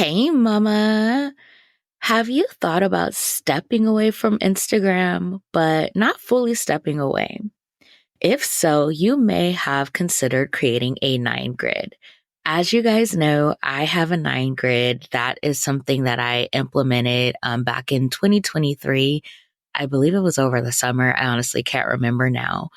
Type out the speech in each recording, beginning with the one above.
Hey, mama. Have you thought about stepping away from Instagram, but not fully stepping away? If so, you may have considered creating a 9 grid. As you guys know, I have a 9 grid. That is something that I implemented back in 2023. I believe it was over the summer. I honestly can't remember now.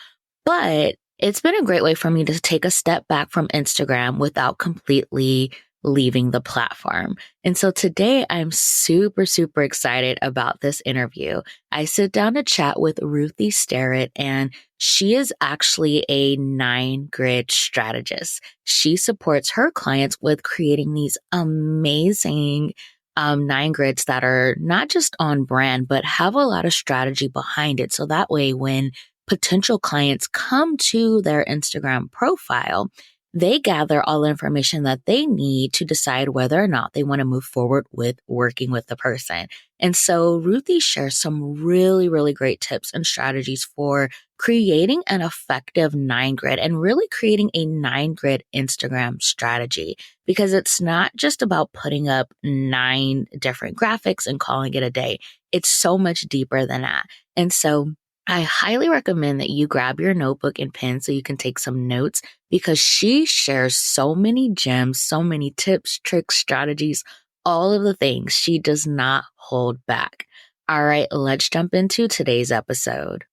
But it's been a great way for me to take a step back from Instagram without completely leaving the platform. And so today I'm super, super excited about this interview. I sit down to chat with Ruthie Sterrett, and she is actually a 9 grid strategist. She supports her clients with creating these amazing 9 grids that are not just on brand, but have a lot of strategy behind it. So that way, when potential clients come to their Instagram profile, they gather all the information that they need to decide whether or not they want to move forward with working with the person. And so Ruthie shares some really, really great tips and strategies for creating an effective 9 grid and really creating a 9 grid Instagram strategy, because it's not just about putting up 9 different graphics and calling it a day. It's so much deeper than that. And so I highly recommend that you grab your notebook and pen so you can take some notes, because she shares so many gems, so many tips, tricks, strategies, all of the things. She does not hold back. All right, let's jump into today's episode.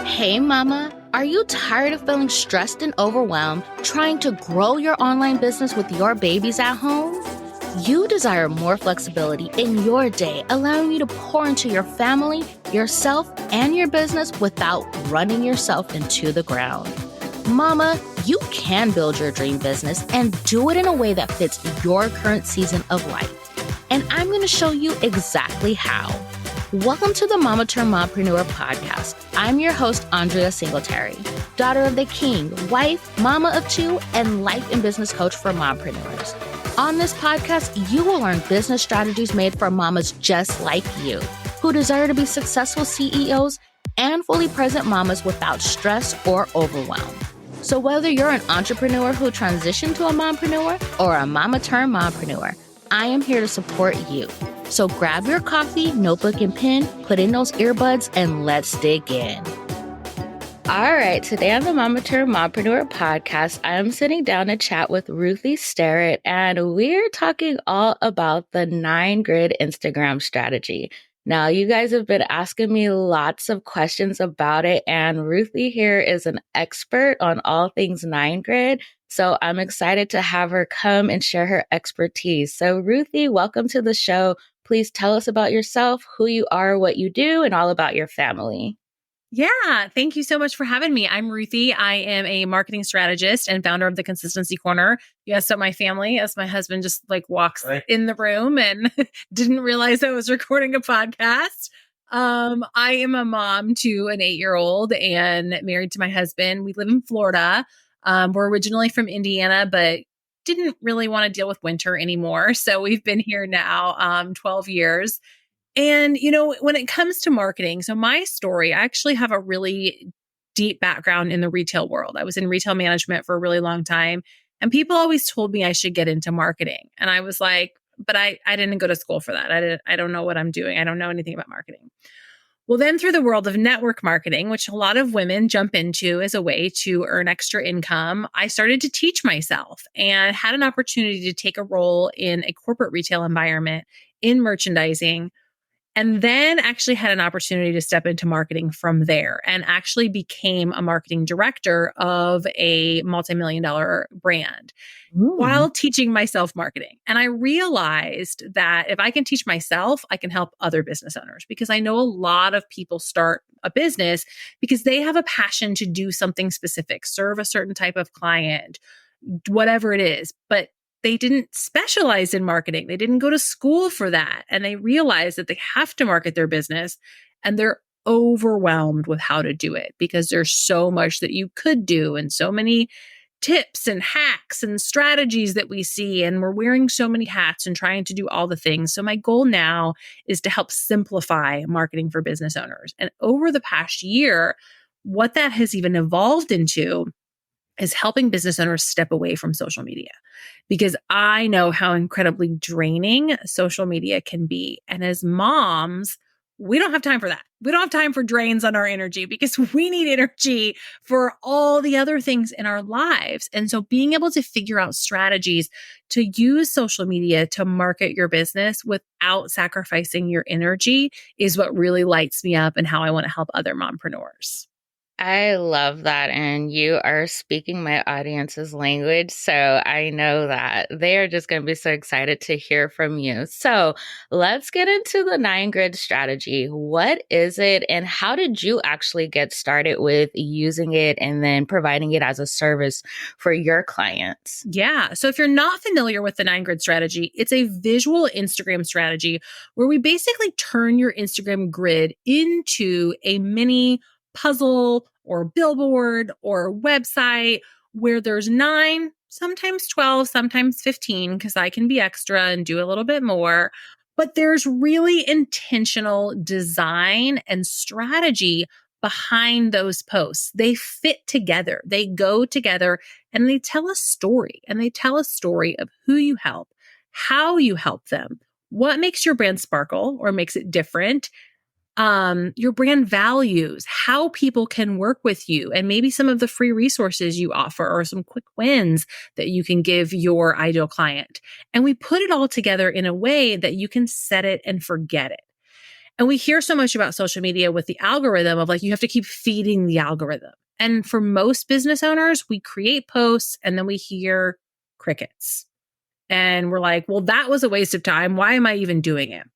Hey, mama. Are you tired of feeling stressed and overwhelmed trying to grow your online business with your babies at home? You desire more flexibility in your day, allowing you to pour into your family, yourself, and your business without running yourself into the ground. Mama, you can build your dream business and do it in a way that fits your current season of life. And I'm going to show you exactly how. Welcome to the Mama Turned Mompreneur podcast. I'm your host, Andria Singletary, daughter of the king, wife, mama of 2, and life and business coach for mompreneurs. On this podcast, you will learn business strategies made for mamas just like you, who desire to be successful CEOs and fully present mamas without stress or overwhelm. So whether you're an entrepreneur who transitioned to a mompreneur or a mama turned mompreneur, I am here to support you. So grab your coffee, notebook, and pen, put in those earbuds, and let's dig in. All right, today on the Mama Turned Mompreneur podcast, I am sitting down to chat with Ruthie Sterrett, and we're talking all about the 9 grid Instagram strategy. Now, you guys have been asking me lots of questions about it, and Ruthie here is an expert on all things 9 grid. So I'm excited to have her come and share her expertise. So Ruthie, welcome to the show. Please tell us about yourself, who you are, what you do, and all about your family. Yeah, thank you so much for having me. I'm Ruthie. I am a marketing strategist and founder of the Consistency Corner. You asked about my family as my husband just walks in the room and didn't realize I was recording a podcast. I am a mom to an 8-year-old and married to my husband. We live in Florida. We're originally from Indiana, but didn't really want to deal with winter anymore. So we've been here now 12 years. And, when it comes to marketing, so my story, I actually have a really deep background in the retail world. I was in retail management for a really long time, and people always told me I should get into marketing. And I was like, but I didn't go to school for that. I don't know what I'm doing. I don't know anything about marketing. Well, then through the world of network marketing, which a lot of women jump into as a way to earn extra income, I started to teach myself and had an opportunity to take a role in a corporate retail environment in merchandising, and then actually had an opportunity to step into marketing from there and actually became a marketing director of a multi-million-dollar brand while teaching myself marketing. And I realized that if I can teach myself, I can help other business owners, because I know a lot of people start a business because they have a passion to do something specific, serve a certain type of client, whatever it is. But they didn't specialize in marketing. They didn't go to school for that. And they realize that they have to market their business, and they're overwhelmed with how to do it because there's so much that you could do and so many tips and hacks and strategies that we see. And we're wearing so many hats and trying to do all the things. So my goal now is to help simplify marketing for business owners. And over the past year, what that has even evolved into is helping business owners step away from social media, because I know how incredibly draining social media can be. And as moms, we don't have time for that. We don't have time for drains on our energy, because we need energy for all the other things in our lives. And so being able to figure out strategies to use social media to market your business without sacrificing your energy is what really lights me up and how I want to help other mompreneurs. I love that. And you are speaking my audience's language. So I know that they are just going to be so excited to hear from you. So let's get into the 9 grid strategy. What is it, and how did you actually get started with using it and then providing it as a service for your clients? Yeah. So if you're not familiar with the 9 grid strategy, it's a visual Instagram strategy where we basically turn your Instagram grid into a mini puzzle or billboard or website where there's 9, sometimes 12, sometimes 15, because I can be extra and do a little bit more. But there's really intentional design and strategy behind those posts. They fit together, they go together, and they tell a story. And they tell a story of who you help, how you help them, what makes your brand sparkle or makes it different, your brand values, how people can work with you, and maybe some of the free resources you offer or some quick wins that you can give your ideal client. And we put it all together in a way that you can set it and forget it. And we hear so much about social media with the algorithm of like, you have to keep feeding the algorithm. And for most business owners, we create posts and then we hear crickets. And we're like, well, that was a waste of time. Why am I even doing it?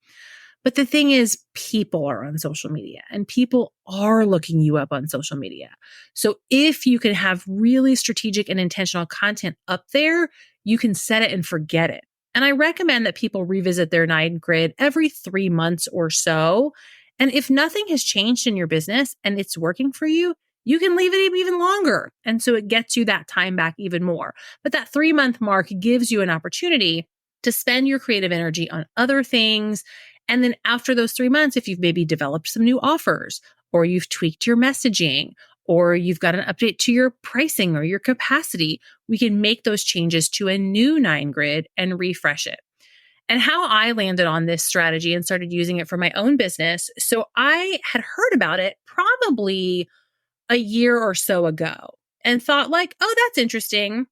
But the thing is, people are on social media and people are looking you up on social media. So if you can have really strategic and intentional content up there, you can set it and forget it. And I recommend that people revisit their 9 grid every 3 months or so. And if nothing has changed in your business and it's working for you, you can leave it even longer. And so it gets you that time back even more. But that 3-month mark gives you an opportunity to spend your creative energy on other things. And then after those 3 months, if you've maybe developed some new offers, or you've tweaked your messaging, or you've got an update to your pricing or your capacity, we can make those changes to a new 9 grid and refresh it. And how I landed on this strategy and started using it for my own business. So I had heard about it probably a year or so ago and thought like, oh, that's interesting.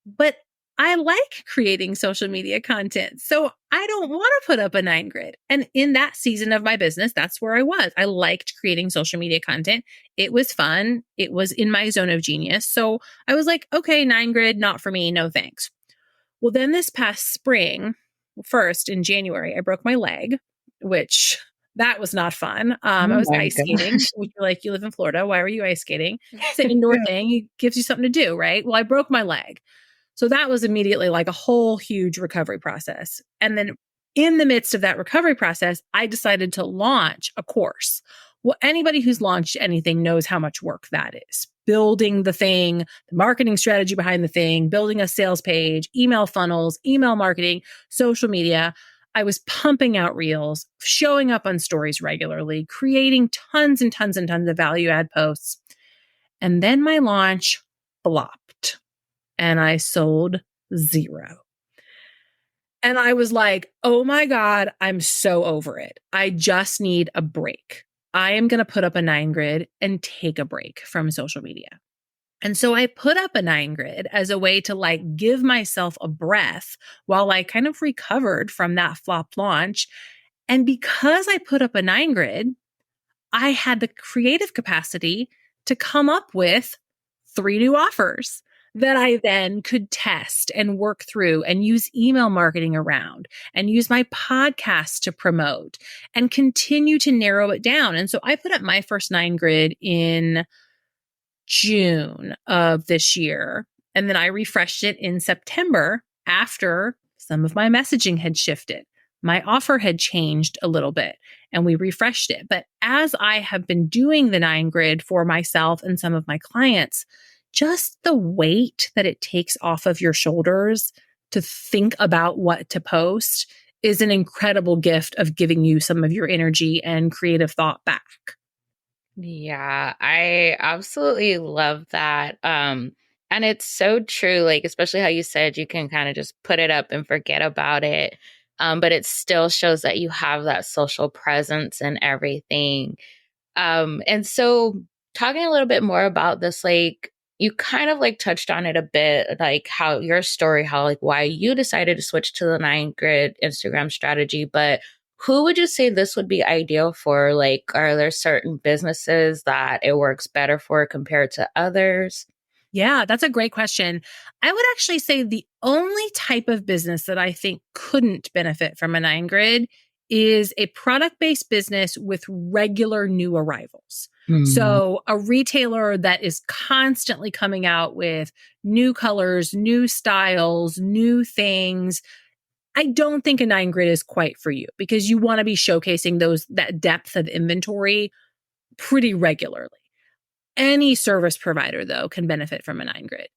But I like creating social media content. So I don't want to put up a 9 grid. And in that season of my business, that's where I was. I liked creating social media content. It was fun. It was in my zone of genius. So I was like, okay, 9 grid, not for me. No thanks. Well, then this past spring, first in January, I broke my leg, which that was not fun. I Oh was my ice skating. gosh. Which you're like, you live in Florida. Why were you ice skating? It's an indoor thing. It gives you something to do, right? Well, I broke my leg. So that was immediately like a whole huge recovery process. And then in the midst of that recovery process, I decided to launch a course. Well, anybody who's launched anything knows how much work that is. Building the thing, the marketing strategy behind the thing, building a sales page, email funnels, email marketing, social media. I was pumping out reels, showing up on stories regularly, creating tons and tons and tons of value add posts. And then my launch flopped and I sold 0. And I was like, oh my God, I'm so over it. I just need a break. I am going to put up a 9 grid and take a break from social media. And so I put up a 9 grid as a way to like give myself a breath while I kind of recovered from that flop launch. And because I put up a 9 grid, I had the creative capacity to come up with 3 new offers that I then could test and work through and use email marketing around and use my podcast to promote and continue to narrow it down. And so I put up my first 9 grid in June of this year. And then I refreshed it in September after some of my messaging had shifted. My offer had changed a little bit and we refreshed it. But as I have been doing the 9 grid for myself and some of my clients, just the weight that it takes off of your shoulders to think about what to post is an incredible gift of giving you some of your energy and creative thought back. Yeah, I absolutely love that. And it's so true, like, especially how you said you can kind of just put it up and forget about it. But it still shows that you have that social presence and everything. And so talking a little bit more about this, like you kind of like touched on it a bit, like how your story, how like why you decided to switch to the 9 grid Instagram strategy, but who would you say this would be ideal for? Like, are there certain businesses that it works better for compared to others? Yeah, that's a great question. I would actually say the only type of business that I think couldn't benefit from a 9 grid is a product based business with regular new arrivals. Mm. So, a retailer that is constantly coming out with new colors, new styles, new things. I don't think a 9 grid is quite for you because you want to be showcasing that depth of inventory pretty regularly. Any service provider, though, can benefit from a 9 grid.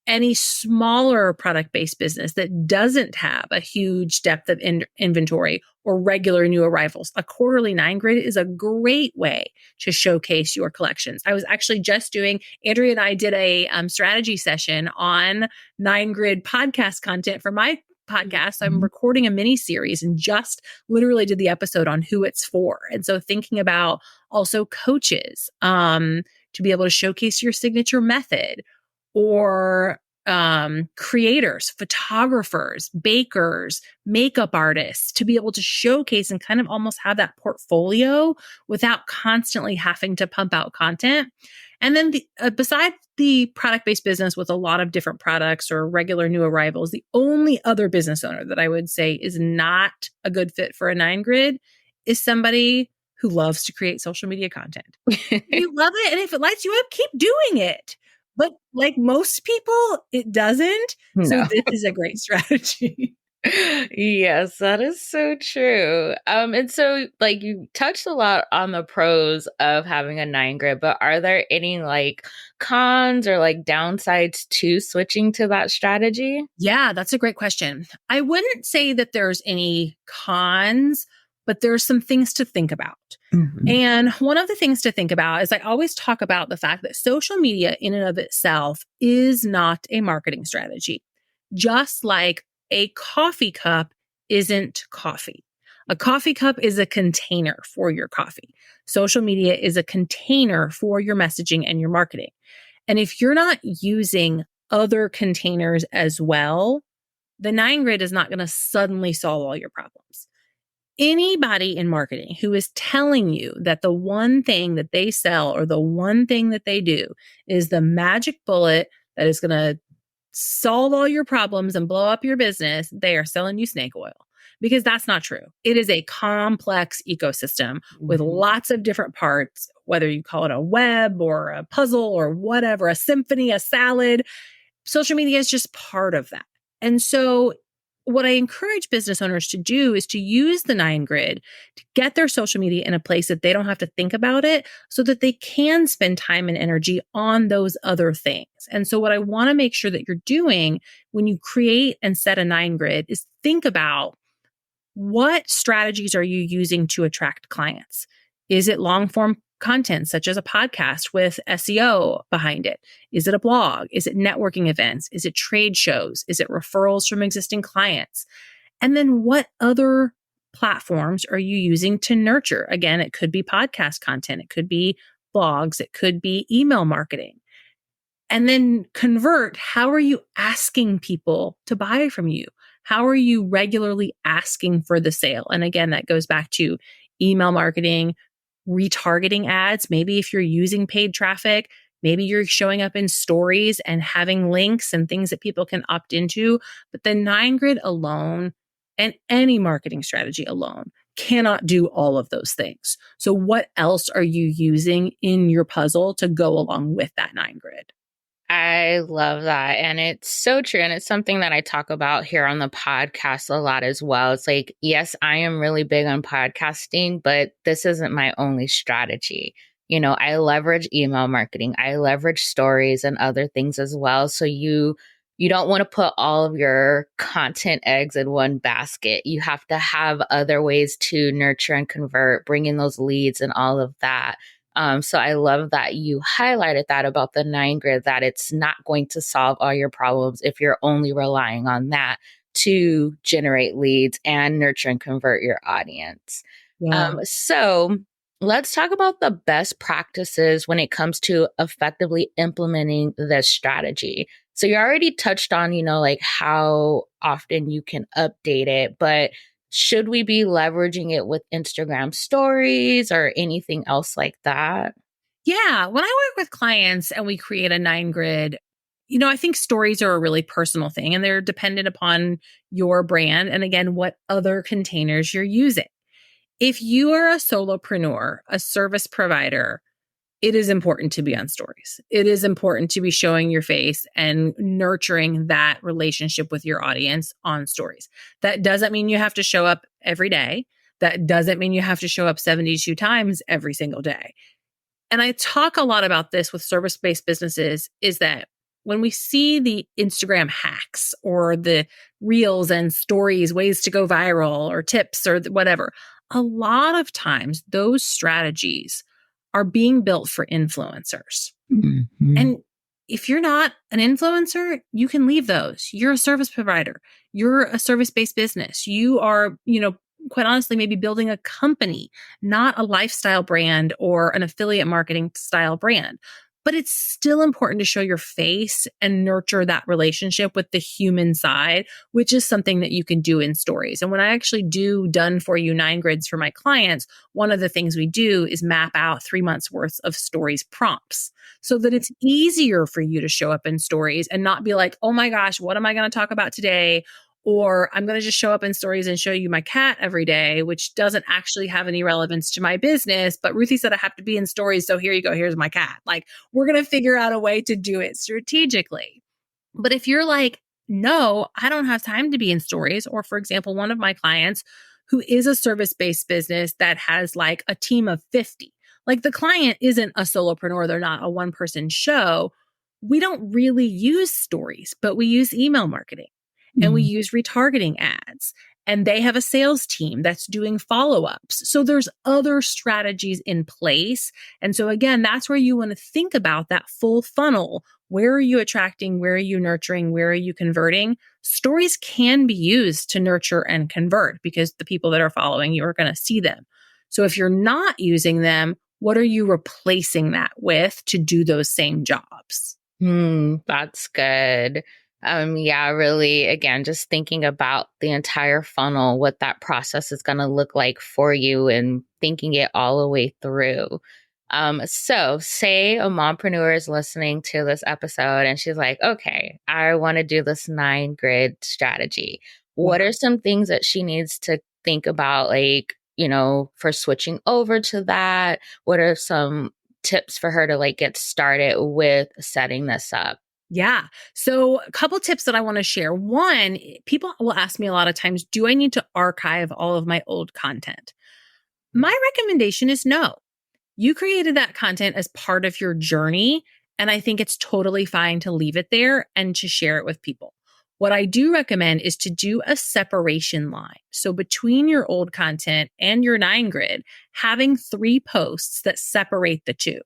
Any smaller product based business that doesn't have a huge depth of inventory or regular new arrivals, a quarterly 9 grid is a great way to showcase your collections. I was actually just doing, Andrea and I did a strategy session on 9 grid podcast content for my podcast. I'm Mhm. recording a mini series and just literally did the episode on who it's for. And so thinking about also coaches, to be able to showcase your signature method, or creators, photographers, bakers, makeup artists, to be able to showcase and kind of almost have that portfolio without constantly having to pump out content. And then besides the product based business with a lot of different products or regular new arrivals, the only other business owner that I would say is not a good fit for a 9 grid is somebody who loves to create social media content. You love it, and if it lights you up, keep doing it. But like most people, it doesn't. So No. this is a great strategy. Yes, that is so true. And so like you touched a lot on the pros of having a 9 grid, but are there any like cons or like downsides to switching to that strategy? Yeah, that's a great question. I wouldn't say that there's any cons, but there's some things to think about. Mhm. And one of the things to think about is I always talk about the fact that social media in and of itself is not a marketing strategy. Just like a coffee cup isn't coffee. A coffee cup is a container for your coffee. Social media is a container for your messaging and your marketing. And if you're not using other containers as well, the 9 grid is not going to suddenly solve all your problems. Anybody in marketing who is telling you that the one thing that they sell or the one thing that they do is the magic bullet that is going to solve all your problems and blow up your business, they are selling you snake oil, because that's not true. It is a complex ecosystem with Mhm. lots of different parts, whether you call it a web or a puzzle or whatever, a symphony, a salad. Social media is just part of that. And so, what I encourage business owners to do is to use the 9 grid to get their social media in a place that they don't have to think about it so that they can spend time and energy on those other things. And so, what I want to make sure that you're doing when you create and set a 9 grid is think about, what strategies are you using to attract clients? Is it long form content, such as a podcast with SEO behind it? Is it a blog? Is it networking events? Is it trade shows? Is it referrals from existing clients? And then what other platforms are you using to nurture? Again, it could be podcast content, it could be blogs, it could be email marketing. And then convert, how are you asking people to buy from you? How are you regularly asking for the sale? And again, that goes back to email marketing, retargeting ads. Maybe if you're using paid traffic, maybe you're showing up in stories and having links and things that people can opt into. But the 9 grid alone and any marketing strategy alone cannot do all of those things. So, what else are you using in your puzzle to go along with that 9 grid? I love that. And it's so true. And it's something that I talk about here on the podcast a lot as well. It's like, yes, I am really big on podcasting, but this isn't my only strategy. You know, I leverage email marketing, I leverage stories and other things as well. So you don't want to put all of your content eggs in one basket. You have to have other ways to nurture and convert, bring in those leads and all of that. So I love that you highlighted that about the 9 grid, that it's not going to solve all your problems if you're only relying on that to generate leads and nurture and convert your audience. Yeah. So let's talk about the best practices when it comes to effectively implementing this strategy. So you already touched on, like how often you can update it, but should we be leveraging it with Instagram stories or anything else like that? Yeah. When I work with clients and we create a 9 grid, I think stories are a really personal thing and they're dependent upon your brand and again, what other containers you're using. If you are a solopreneur, a service provider, it is important to be on stories. It is important to be showing your face and nurturing that relationship with your audience on stories. That doesn't mean you have to show up every day. That doesn't mean you have to show up 72 times every single day. And I talk a lot about this with service-based businesses is that when we see the Instagram hacks or the reels and stories, ways to go viral or tips or whatever, a lot of times those strategies are being built for influencers. Mhm. And if you're not an influencer, you can leave those. You're a service provider. You're a service-based business. You are, quite honestly, maybe building a company, not a lifestyle brand or an affiliate marketing style brand. But it's still important to show your face and nurture that relationship with the human side, which is something that you can do in stories. And when I actually do done for you 9 grids for my clients, one of the things we do is map out 3 months worth of stories prompts so that it's easier for you to show up in stories and not be like, oh my gosh, what am I going to talk about today? Or I'm going to just show up in stories and show you my cat every day, which doesn't actually have any relevance to my business. But Ruthie said I have to be in stories. So here you go. Here's my cat. Like, we're going to figure out a way to do it strategically. But if you're like, no, I don't have time to be in stories, or for example, one of my clients who is a service based business that has like a team of 50, like the client isn't a solopreneur, they're not a one person show. We don't really use stories, but we use email marketing and we Mhm. use retargeting ads. And they have a sales team that's doing follow ups. So there's other strategies in place. And so, again, that's where you want to think about that full funnel. Where are you attracting? Where are you nurturing? Where are you converting? Stories can be used to nurture and convert because the people that are following you are going to see them. So if you're not using them, what are you replacing that with to do those same jobs? That's good. Yeah, really, again, just thinking about the entire funnel, what that process is going to look like for you and thinking it all the way through. So say a mompreneur is listening to this episode and she's like, okay, I want to do this 9 grid strategy. What Yeah. are some things that she needs to think about, like, for switching over to that? What are some tips for her to like get started with setting this up? Yeah. So, a couple tips that I want to share. One, people will ask me a lot of times, do I need to archive all of my old content? My recommendation is no. You created that content as part of your journey. And I think it's totally fine to leave it there and to share it with people. What I do recommend is to do a separation line. So between your old content and your 9 grid, having 3 posts that separate the two.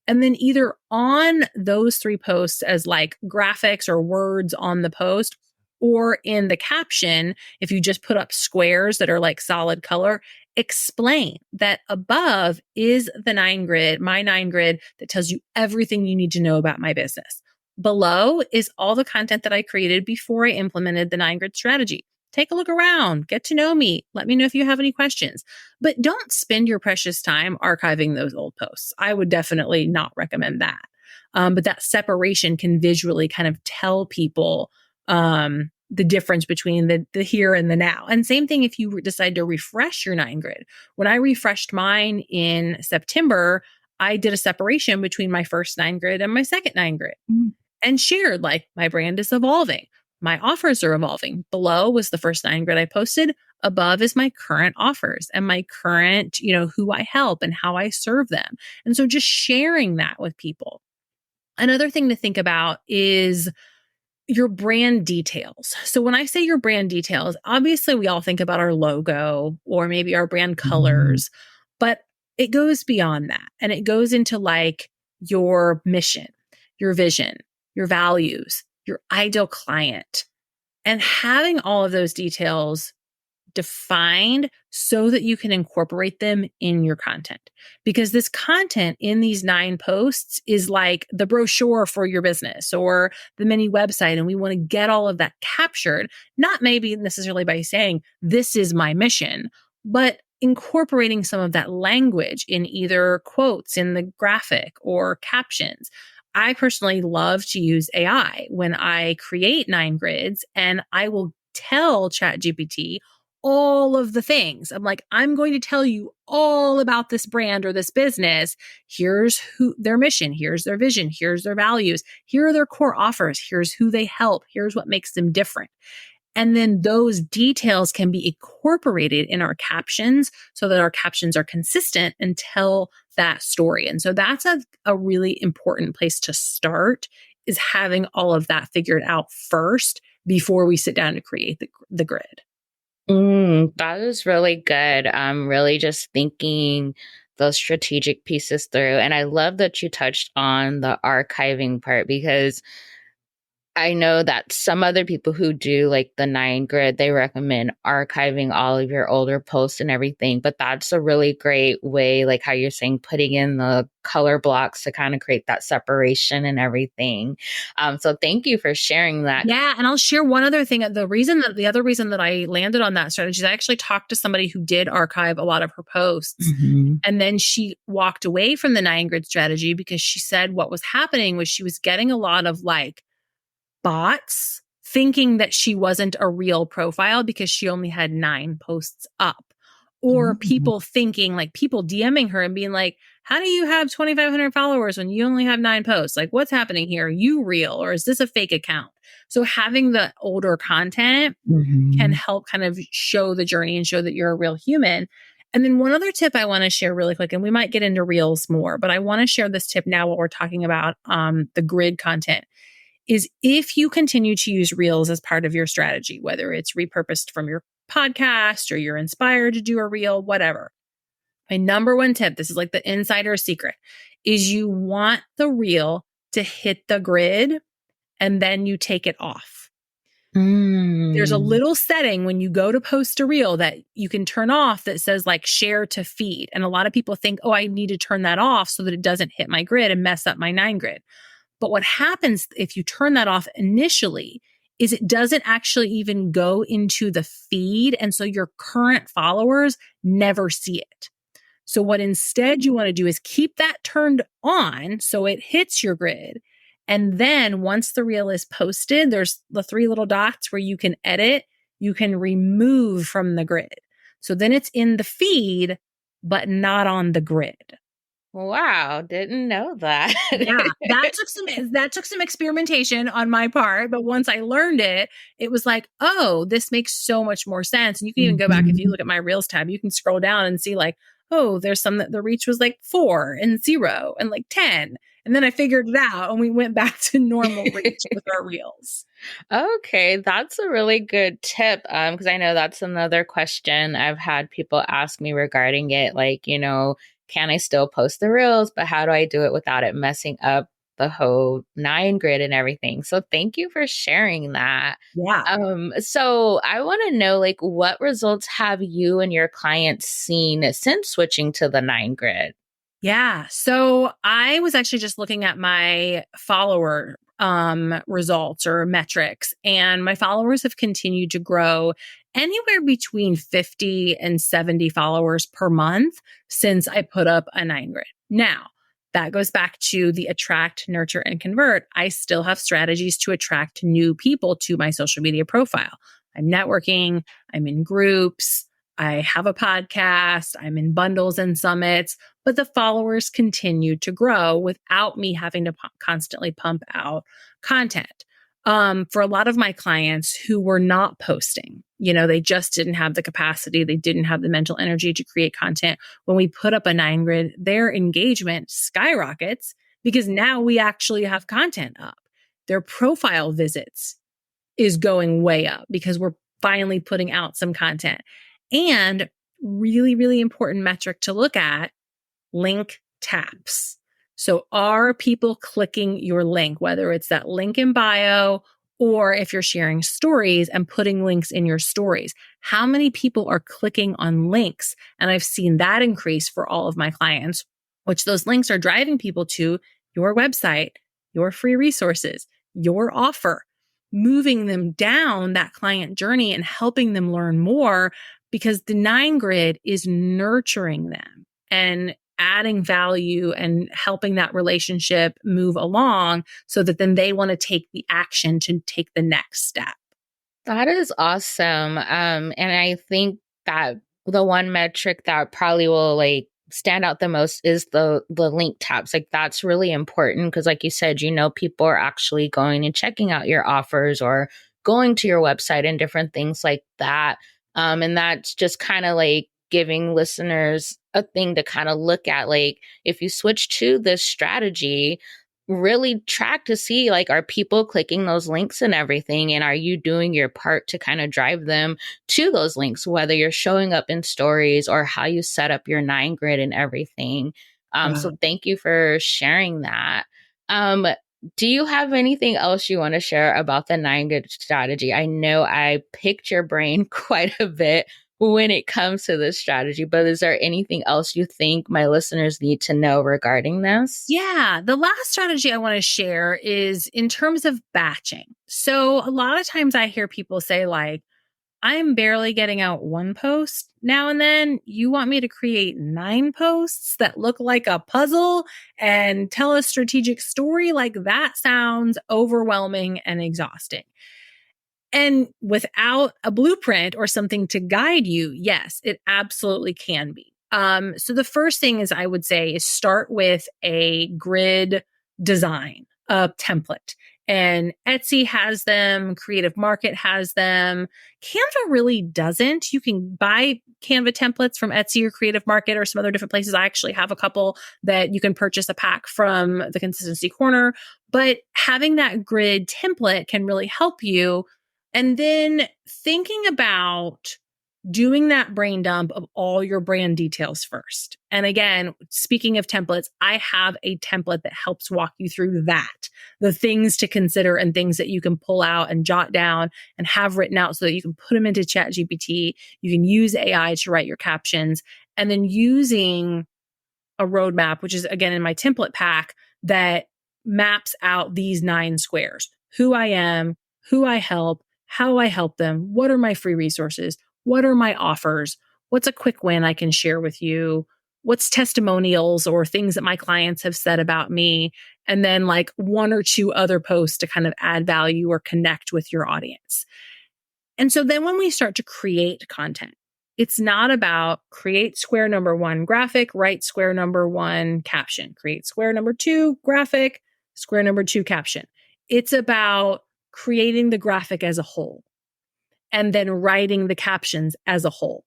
And then either on those 3 posts as like graphics or words on the post, or in the caption, if you just put up squares that are like solid color, explain that above is the 9 grid, my 9 grid that tells you everything you need to know about my business. Below is all the content that I created before I implemented the 9 grid strategy. Take a look around, get to know me. Let me know if you have any questions. But don't spend your precious time archiving those old posts. I would definitely not recommend that. But that separation can visually kind of tell people the difference between the here and the now. And same thing if you decide to refresh your 9 grid. When I refreshed mine in September, I did a separation between my first 9 grid and my second 9 grid and shared like my brand is evolving. My offers are evolving. Below was the first 9 grid I posted. Above is my current offers and my current, who I help and how I serve them. And so just sharing that with people. Another thing to think about is your brand details. So when I say your brand details, obviously we all think about our logo or maybe our brand Mhm. colors, but it goes beyond that. And it goes into like your mission, your vision, your values, your ideal client, and having all of those details defined so that you can incorporate them in your content. Because this content in these 9 posts is like the brochure for your business or the mini website. And we want to get all of that captured, not maybe necessarily by saying, this is my mission, but incorporating some of that language in either quotes in the graphic or captions. I personally love to use AI when I create 9 grids, and I will tell ChatGPT all of the things. I'm like, I'm going to tell you all about this brand or this business. Here's who their mission, here's their vision, here's their values, here are their core offers, here's who they help, here's what makes them different. And then those details can be incorporated in our captions so that our captions are consistent and tell that story. And so that's a really important place to start, is having all of that figured out first before we sit down to create the grid. That is really good. I'm really just thinking those strategic pieces through. And I love that you touched on the archiving part, because I know that some other people who do like the 9 grid, they recommend archiving all of your older posts and everything. But that's a really great way, like how you're saying, putting in the color blocks to kind of create that separation and everything. So thank you for sharing that. Yeah. And I'll share one other thing. The other reason that I landed on that strategy is I actually talked to somebody who did archive a lot of her posts. Mm-hmm. And then she walked away from the 9 grid strategy because she said what was happening was she was getting a lot of like bots thinking that she wasn't a real profile because she only had 9 posts up. Or people thinking, like people DMing her and being like, how do you have 2,500 followers when you only have 9 posts? Like, what's happening here? Are you real, or is this a fake account? So having the older content can help kind of show the journey and show that you're a real human. And then one other tip I want to share really quick, and we might get into reels more, but I want to share this tip now while we're talking about the grid content, is if you continue to use reels as part of your strategy, whether it's repurposed from your podcast or you're inspired to do a reel, whatever. My number one tip, this is like the insider secret, is you want the reel to hit the grid and then you take it off. There's a little setting when you go to post a reel that you can turn off that says like share to feed. And a lot of people think, oh, I need to turn that off so that it doesn't hit my grid and mess up my 9 grid. But what happens if you turn that off initially is it doesn't actually even go into the feed. And so your current followers never see it. So what instead you want to do is keep that turned on so it hits your grid. And then once the reel is posted, there's the 3 little dots where you can edit, you can remove from the grid. So then it's in the feed, but not on the grid. Wow, didn't know that. Yeah, that took some experimentation on my part, but once I learned it, it was like, oh, this makes so much more sense. And you can even go back, if you look at my Reels tab, you can scroll down and see like, oh, there's some that the reach was like 4 and 0 and like 10. And then I figured it out and we went back to normal reach with our Reels. Okay, that's a really good tip. Because I know that's another question I've had people ask me regarding it. Like, can I still post the reels, but how do I do it without it messing up the whole 9 grid and everything? So thank you for sharing that. Yeah. So I want to know, like, what results have you and your clients seen since switching to the 9 grid? Yeah. So I was actually just looking at my follower results or metrics, and my followers have continued to grow anywhere between 50 and 70 followers per month since I put up a 9 grid. Now, that goes back to the attract, nurture, and convert. I still have strategies to attract new people to my social media profile. I'm networking, I'm in groups, I have a podcast, I'm in bundles and summits, but the followers continue to grow without me having to constantly pump out content. For a lot of my clients who were not posting, they just didn't have the capacity, they didn't have the mental energy to create content. When we put up a 9 grid, their engagement skyrockets because now we actually have content up. Their profile visits is going way up because we're finally putting out some content. And really, really important metric to look at link taps. So are people clicking your link, whether it's that link in bio or if you're sharing stories and putting links in your stories? How many people are clicking on links? And I've seen that increase for all of my clients, which those links are driving people to your website, your free resources, your offer, moving them down that client journey and helping them learn more, because the 9 grid is nurturing them and adding value and helping that relationship move along so that then they want to take the action to take the next step. That is awesome. And I think that the one metric that probably will like stand out the most is the link taps. Like that's really important because like you said, people are actually going and checking out your offers or going to your website and different things like that. And that's just kind of like giving listeners a thing to kind of look at. Like if you switch to this strategy, really track to see like are people clicking those links and everything, and are you doing your part to kind of drive them to those links, whether you're showing up in stories or how you set up your 9 grid and everything. So thank you for sharing that. um do you have anything else you want to share about the 9 grid strategy? I know I picked your brain quite a bit when it comes to this strategy, but is there anything else you think my listeners need to know regarding this? Yeah, the last strategy I want to share is in terms of batching. So a lot of times I hear people say, like, I'm barely getting out one post now and then. You want me to create 9 posts that look like a puzzle and tell a strategic story? Like, that sounds overwhelming and exhausting. And without a blueprint or something to guide you, yes, it absolutely can be. So the first thing is I would say is start with a grid design, a template. And Etsy has them, Creative Market has them. Canva really doesn't. You can buy Canva templates from Etsy or Creative Market or some other different places. I actually have a couple that you can purchase a pack from the Consistency Corner. But having that grid template can really help you. And then thinking about doing that brain dump of all your brand details first. And again, speaking of templates, I have a template that helps walk you through that, the things to consider and things that you can pull out and jot down and have written out so that you can put them into ChatGPT. You can use AI to write your captions, and then using a roadmap, which is again in my template pack, that maps out these 9 squares: who I am, who I help, how I help them, what are my free resources, what are my offers, what's a quick win I can share with you, what's testimonials or things that my clients have said about me, and then like 1 or 2 other posts to kind of add value or connect with your audience. And so then when we start to create content, it's not about create square number 1 graphic, write square number 1 caption, create square number 2 graphic, square number 2 caption. It's about creating the graphic as a whole and then writing the captions as a whole,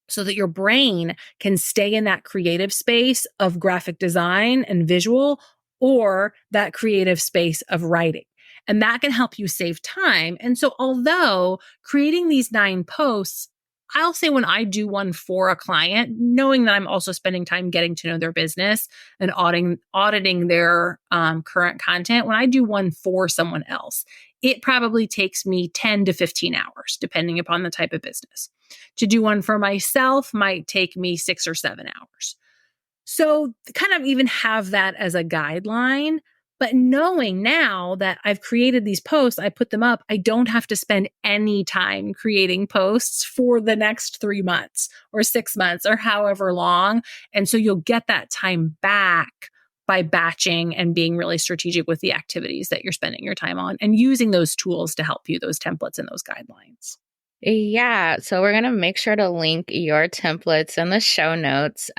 so that your brain can stay in that creative space of graphic design and visual, or that creative space of writing. And that can help you save time. And so, although creating these 9 posts, I'll say when I do one for a client, knowing that I'm also spending time getting to know their business and auditing their current content, when I do one for someone else, it probably takes me 10 to 15 hours, depending upon the type of business. To do one for myself might take me 6 or 7 hours. So kind of even have that as a guideline. But knowing now that I've created these posts, I put them up, I don't have to spend any time creating posts for the next 3 months or 6 months or however long. And so you'll get that time back by batching and being really strategic with the activities that you're spending your time on and using those tools to help you, those templates and those guidelines. Yeah, so we're going to make sure to link your templates in the show notes.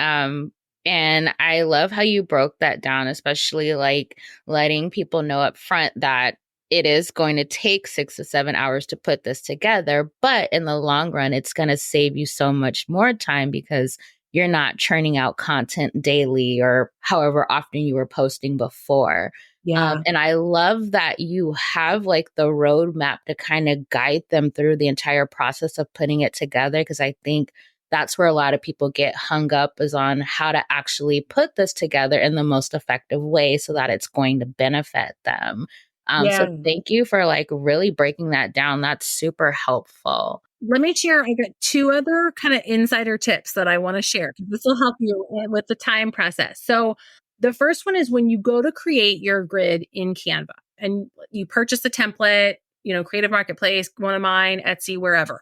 And I love how you broke that down, especially like letting people know up front that it is going to take 6 to 7 hours to put this together. But in the long run, it's going to save you so much more time because you're not churning out content daily or however often you were posting before. Yeah. And I love that you have like the roadmap to kind of guide them through the entire process of putting it together. Because I think that's where a lot of people get hung up, is on how to actually put this together in the most effective way so that it's going to benefit them. So Yeah. thank you for like really breaking that down. That's super helpful. Let me share. I got two other kind of insider tips that I want to share because this will help you with the time process. So, the first one is when you go to create your grid in Canva and you purchase a template, Creative Marketplace, one of mine, Etsy, wherever.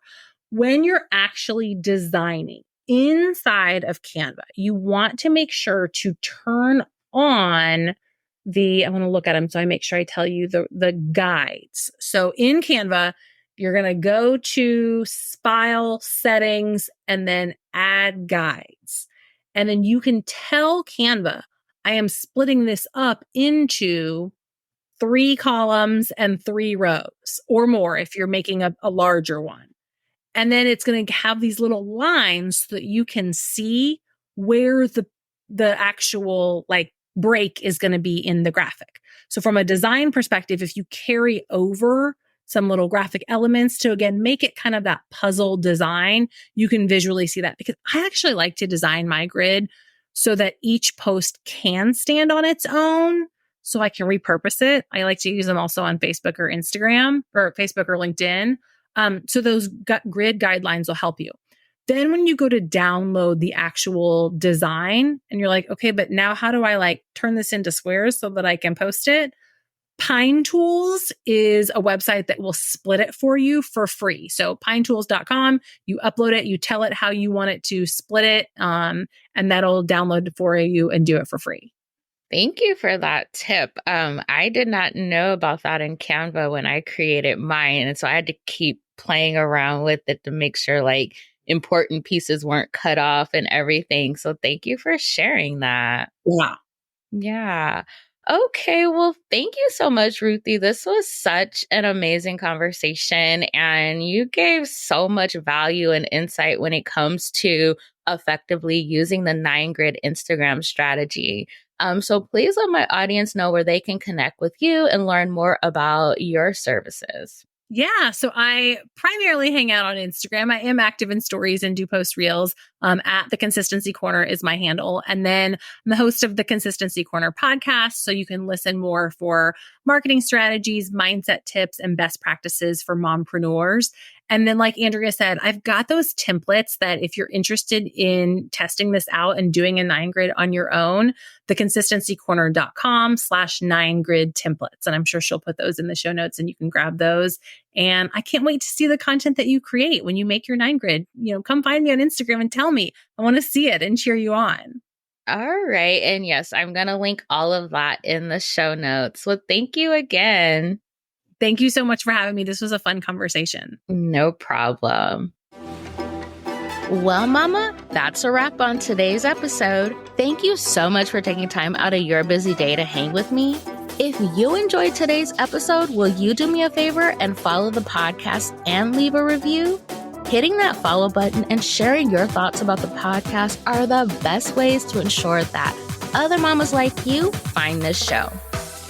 When you're actually designing inside of Canva, you want to make sure to turn on I want to look at them so I make sure I tell you the guides. So in Canva, you're going to go to File, Settings, and then Add Guides. And then you can tell Canva, I am splitting this up into 3 columns and 3 rows or more if you're making a larger one. And then it's going to have these little lines so that you can see where the actual like break is going to be in the graphic. So from a design perspective, if you carry over some little graphic elements to, again, make it kind of that puzzle design, you can visually see that, because I actually like to design my grid so that each post can stand on its own, so I can repurpose it. I like to use them also on Facebook or Instagram, or Facebook or LinkedIn. So those grid guidelines will help you. Then when you go to download the actual design and you're like, okay, but now how do I like turn this into squares so that I can post it? Pine Tools is a website that will split it for you for free. So pinetools.com, you upload it, you tell it how you want it to split it, and that'll download it for you and do it for free. Thank you for that tip. I did not know about that in Canva when I created mine. And so I had to keep playing around with it to make sure like important pieces weren't cut off and everything. So thank you for sharing that. Yeah. Yeah. Okay. Well, thank you so much, Ruthie. This was such an amazing conversation, and you gave so much value and insight when it comes to effectively using the 9 grid Instagram strategy. So please let my audience know where they can connect with you and learn more about your services. Yeah. So I primarily hang out on Instagram. I am active in stories and do post reels. At The Consistency Corner is my handle. And then I'm the host of the Consistency Corner podcast. So you can listen more for marketing strategies, mindset tips, and best practices for mompreneurs. And then, like Andria said, I've got those templates that if you're interested in testing this out and doing a 9 grid on your own, theconsistencycorner.com/9grid templates. And I'm sure she'll put those in the show notes and you can grab those. And I can't wait to see the content that you create when you make your 9 grid. Come find me on Instagram and tell me. I want to see it and cheer you on. All right. And yes, I'm going to link all of that in the show notes. Well, thank you again. Thank you so much for having me. This was a fun conversation. No problem. Well, Mama, that's a wrap on today's episode. Thank you so much for taking time out of your busy day to hang with me. If you enjoyed today's episode, will you do me a favor and follow the podcast and leave a review? Hitting that follow button and sharing your thoughts about the podcast are the best ways to ensure that other mamas like you find this show.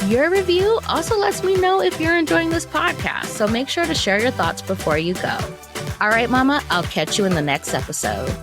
Your review also lets me know if you're enjoying this podcast, so make sure to share your thoughts before you go. All right, Mama, I'll catch you in the next episode.